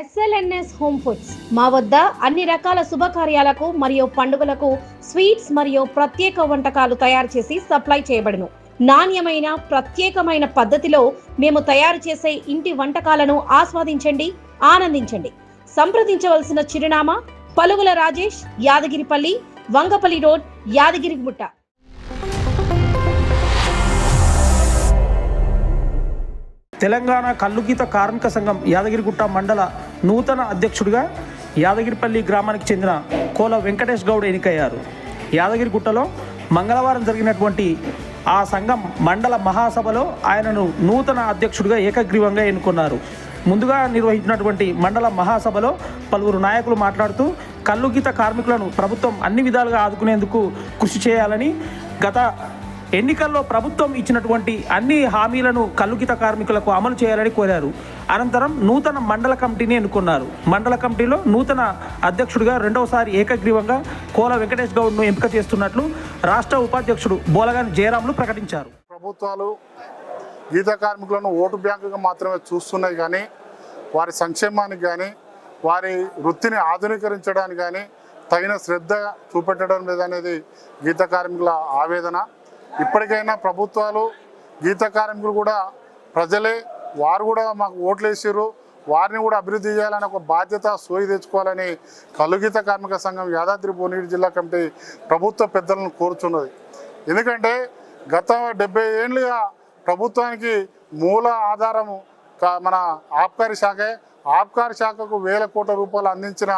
SLNS home foods మా వద్ద అన్ని రకాల శుభకార్యాలకు మరియు పండుగలకు స్వీట్స్ మరియు ప్రత్యేక వంటకాలు తయారు చేసి సప్లై చేయబడును. నాణ్యమైన ప్రత్యేకమైన పద్ధతిలో మేము తయారు చేసే ఇంటి వంటకాలను ఆస్వాదించండి, ఆనందించండి. సంప్రదించవలసిన చిరునామా పలుగుల రాజేష్, యాదగిరిపల్లి, వంగపల్లి రోడ్, యాదగిరిగుట్ట. తెలంగాణ కల్లుగీత కార్మిక సంఘం యాదగిరిగుట్ట మండల నూతన అధ్యక్షుడిగా యాదగిరిపల్లి గ్రామానికి చెందిన కోల వెంకటేష్ గౌడ్ ఎన్నికయ్యారు. యాదగిరిగుట్టలో మంగళవారం జరిగినటువంటి ఆ సంఘం మండల మహాసభలో ఆయనను నూతన అధ్యక్షుడిగా ఏకగ్రీవంగా ఎన్నుకున్నారు. ముందుగా నిర్వహించినటువంటి మండల మహాసభలో పలువురు నాయకులు మాట్లాడుతూ కల్లుగీత కార్మికులను ప్రభుత్వం అన్ని విధాలుగా ఆదుకునేందుకు కృషి చేయాలని, గత ఎన్నికల్లో ప్రభుత్వం ఇచ్చినటువంటి అన్ని హామీలను కల్లుగీత కార్మికులకు అమలు చేయాలని కోరారు. అనంతరం నూతన మండల కమిటీని ఎన్నుకున్నారు. మండల కమిటీలో నూతన అధ్యక్షుడిగా రెండవసారి ఏకగ్రీవంగా కోల వెంకటేష్ గౌడ్ను ఎంపిక చేస్తున్నట్లు రాష్ట్ర ఉపాధ్యక్షుడు బోలగాని జయరాములు ప్రకటించారు. ప్రభుత్వాలు గీత కార్మికులను ఓటు బ్యాంకుగా మాత్రమే చూస్తున్నాయి, కానీ వారి సంక్షేమానికి కానీ వారి వృత్తిని ఆధునీకరించడానికి కానీ తగిన శ్రద్ధ చూపెట్టడం లేదనేది గీత కార్మికుల ఆవేదన. ఇప్పటికైనా ప్రభుత్వాలు గీత కార్మికులు కూడా ప్రజలే, వారు కూడా మాకు ఓట్లు వేసారు, వారిని కూడా అభివృద్ధి చేయాలని ఒక బాధ్యత సోయి తెచ్చుకోవాలని కల్లుగీత కార్మిక సంఘం యాదాద్రి భువనగిరి జిల్లా కమిటీ ప్రభుత్వ పెద్దలను కోరుచున్నది. ఎందుకంటే గత 70 ఏళ్ళుగా ప్రభుత్వానికి మూల ఆధారము మన ఆబ్కారీ శాఖే. ఆబ్కారీ శాఖకు వేల కోట్ల రూపాయలు అందించిన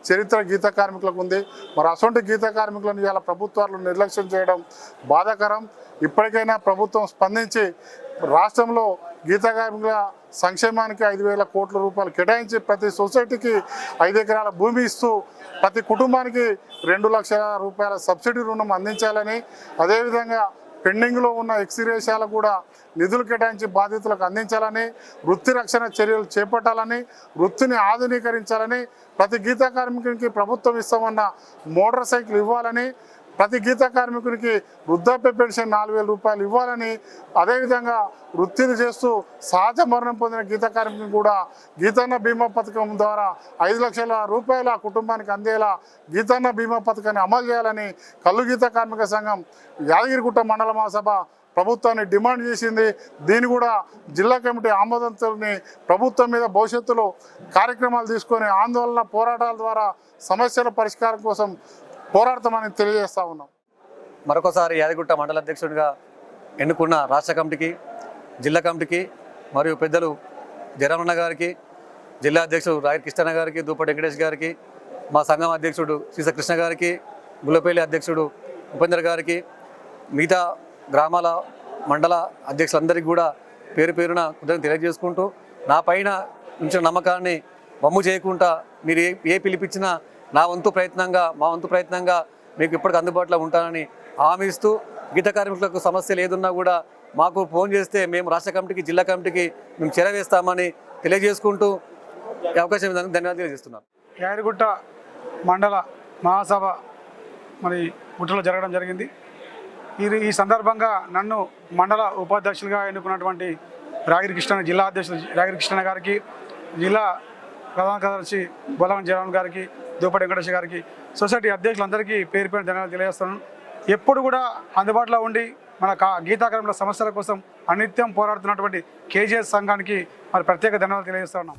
చరిత్ర గీత కార్మికులకు ఉంది. మరి అసొంటి గీత కార్మికులను ఇవాళ ప్రభుత్వాలు నిర్లక్ష్యం చేయడం బాధాకరం. ఇప్పటికైనా ప్రభుత్వం స్పందించి రాష్ట్రంలో గీత కార్మికుల సంక్షేమానికి 5,000 కోట్ల రూపాయలు కేటాయించి ప్రతి సొసైటీకి 5 ఎకరాల భూమి ఇస్తూ ప్రతి కుటుంబానికి 2 లక్షల రూపాయల సబ్సిడీ రుణం అందించాలని, అదేవిధంగా పెండింగ్లో ఉన్న ఎక్స్గ్రేషియాలకు కూడా నిధులు కేటాయించి బాధితులకు అందించాలని, వృత్తి రక్షణ చర్యలు చేపట్టాలని, వృత్తిని ఆధునీకరించాలని, ప్రతి గీత కార్మికునికి ప్రభుత్వం ఇస్తామన్న మోటార్ సైకిల్ ఇవ్వాలని, ప్రతి గీత కార్మికునికి వృద్ధాప్య పెన్షన్ 4,000 రూపాయలు ఇవ్వాలని, అదేవిధంగా వృత్తిని చేస్తూ సహజ మరణం పొందిన గీత కార్మికులకు కూడా గీతన్న బీమా పథకం ద్వారా 5 లక్షల రూపాయల కుటుంబానికి అందేలా గీతన్న బీమా పథకాన్ని అమలు చేయాలని కల్లుగీత కార్మిక సంఘం యాదగిరిగుట్ట మండల మహాసభ ప్రభుత్వాన్ని డిమాండ్ చేసింది. దీన్ని కూడా జిల్లా కమిటీ ఆమోదంతో ప్రభుత్వం మీద భవిష్యత్తులో కార్యక్రమాలు తీసుకొని ఆందోళన పోరాటాల ద్వారా సమస్యల పరిష్కారం కోసం పోరాడతామని తెలియజేస్తా ఉన్నాం. మరొకసారి యాదగిరిగుట్ట మండల అధ్యక్షుడిగా ఎన్నుకున్న రాష్ట్ర కమిటీకి, జిల్లా కమిటీకి మరియు పెద్దలు జయరామన్న గారికి, జిల్లా అధ్యక్షుడు రాయర్ కృష్ణ గారికి, దూపటి వెంకటేష్ గారికి, మా సంఘం అధ్యక్షుడు శ్రీస కృష్ణ గారికి, గుల్లపల్లి అధ్యక్షుడు ఉపేందర్ గారికి, మిగతా గ్రామాల మండల అధ్యక్షులందరికీ కూడా పేరు పేరున కృతజ్ఞతలు తెలియజేసుకుంటూ, నా పైన ఉంచిన నమ్మకాన్ని వమ్ము చేయకుండా మీరు ఏ పిలిపించినా మా వంతు ప్రయత్నంగా మీకు ఇప్పటికి అందుబాటులో ఉంటానని హామీ ఇస్తూ, గీత కార్మికులకు సమస్యలు ఏదున్నా కూడా మాకు ఫోన్ చేస్తే మేము రాష్ట్ర కమిటీకి, జిల్లా కమిటీకి మేము చేరవేస్తామని తెలియజేసుకుంటూ అవకాశం ఇవ్వడానికి ధన్యవాదాలు తెలియజేస్తున్నాను. యాదగిరిగుట్ట మండల మహాసభ మరి గుట్టలో జరగడం జరిగింది. ఈ సందర్భంగా నన్ను మండల ఉపాధ్యక్షులుగా ఎన్నుకున్నటువంటి జిల్లా అధ్యక్షుడు రాగిరి కృష్ణ గారికి, జిల్లా ప్రధాన కార్యదర్శి బోలగాని జయరామ్ గారికి, దూపటి వెంకటేష్ గారికి, సొసైటీ అధ్యక్షులందరికీ పేరు పేరు ధన్యవాదాలు తెలియజేస్తున్నాను. ఎప్పుడు కూడా అందుబాటులో ఉండి మన గీతా కార్మికుల సమస్యల కోసం అనిత్యం పోరాడుతున్నటువంటి KGS సంఘానికి మరి ప్రత్యేక ధన్యవాదాలు తెలియజేస్తున్నాం.